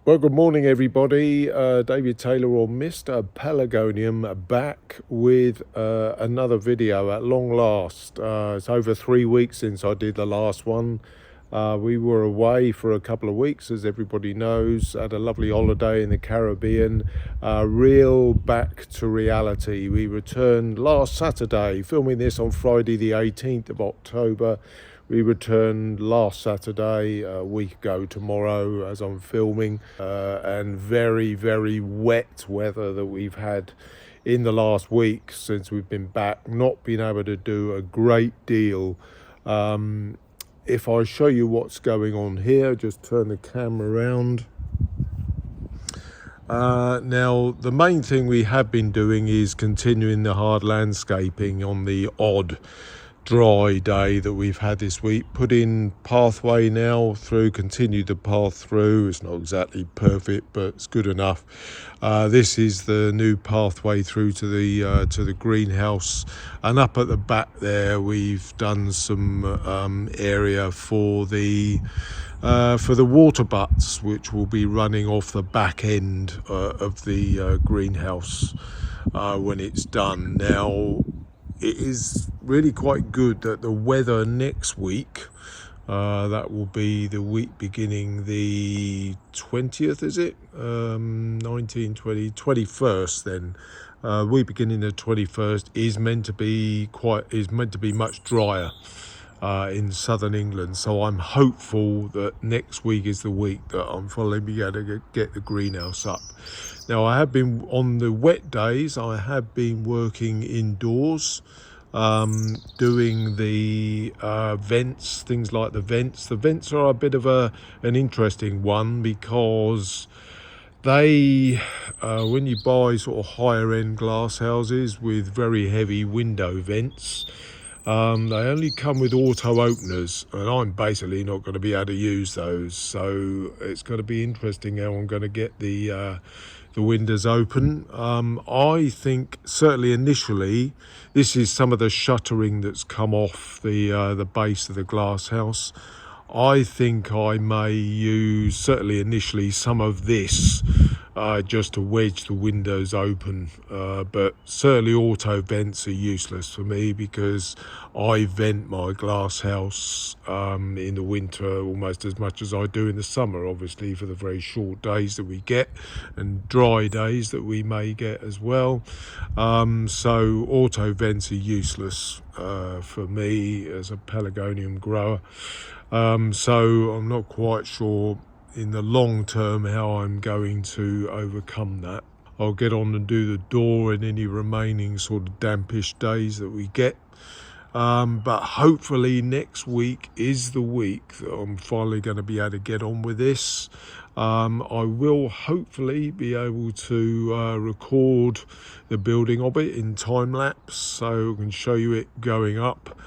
Well, good morning, everybody. David Taylor or Mr. Pelargonium back with another video at long last. It's over 3 weeks since I did the last one. We were away for a couple of weeks, as everybody knows, had a lovely holiday in the Caribbean. Real back to reality. We returned last Saturday, filming this on Friday the 18th of October. We returned last Saturday, a week ago tomorrow, as I'm filming, and very, very wet weather that we've had in the last week since we've been back. Not been able to do a great deal. If I show you what's going on here, just turn the camera around. Now, the main thing we have been doing is continuing the hard landscaping on the odd dry day that we've had this week. Put in pathway now through, continued the path through. It's not exactly perfect, but it's good enough. This is the new pathway through to the greenhouse, and up at the back there we've done some area for the water butts, which will be running off the back end of the greenhouse when it's done. Now, it is really quite good that the weather next week, that will be the week beginning the 20th, is it? 19, 20, 21st then. Week beginning the 21st is meant to be much drier in southern England. So I'm hopeful that next week is the week that I'm finally be able to get the greenhouse up. Now, I have been, on the wet days, I have been working indoors, doing the vents, things like the vents. The vents are a bit of an interesting one, because they, when you buy sort of higher end glass houses with very heavy window vents, they only come with auto openers, and I'm basically not going to be able to use those. So it's going to be interesting how I'm going to get the windows open. I think certainly initially, this is some of the shuttering that's come off the base of the glass house. I think I may use, certainly initially, some of this just to wedge the windows open, but certainly auto vents are useless for me, because I vent my glass house in the winter almost as much as I do in the summer, obviously, for the very short days that we get and dry days that we may get as well. So auto vents are useless for me as a Pelargonium grower. So I'm not quite sure in the long term how I'm going to overcome that. I'll get on and do the door in any remaining sort of dampish days that we get. But hopefully next week is the week that I'm finally going to be able to get on with this. I will hopefully be able to record the building of it in time lapse, so I can show you it going up.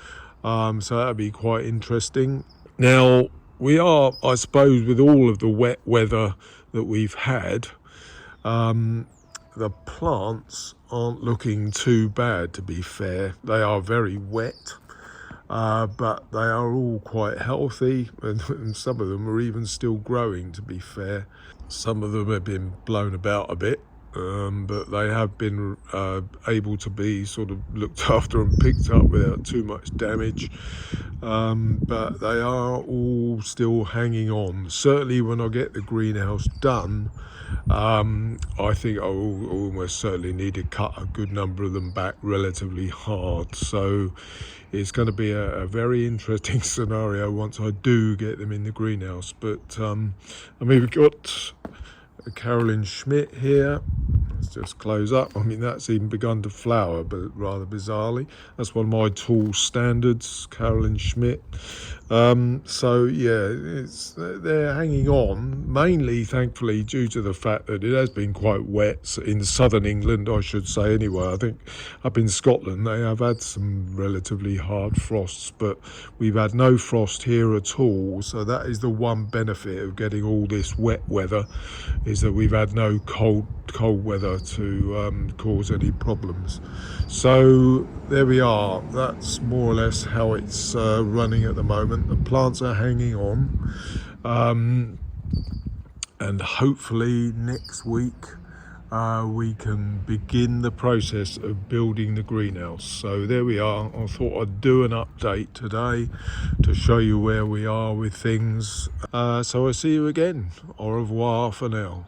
So that'll be quite interesting. Now, we are, I suppose, with all of the wet weather that we've had, the plants aren't looking too bad, to be fair. They are very wet, but they are all quite healthy, and some of them are even still growing, to be fair. Some of them have been blown about a bit, but they have been able to be sort of looked after and picked up without too much damage. But they are all still hanging on. Certainly when I get the greenhouse done, I think I will almost certainly need to cut a good number of them back relatively hard. So it's going to be a very interesting scenario once I do get them in the greenhouse. But I mean, we've got Carolyn Schmidt here. Let's just close up. I mean, that's even begun to flower, but rather bizarrely. That's one of my tall standards, Carolyn Schmidt. So yeah, they're hanging on, mainly thankfully due to the fact that it has been quite wet in southern England, I should say. Anyway, I think up in Scotland they have had some relatively hard frosts, but we've had no frost here at all. So that is the one benefit of getting all this wet weather, is that we've had no cold weather to cause any problems. So there we are. That's more or less how it's running at the moment. The plants are hanging on. and hopefully next week we can begin the process of building the greenhouse. So there we are. I thought I'd do an update today to show you where we are with things. So I'll see you again. Au revoir for now.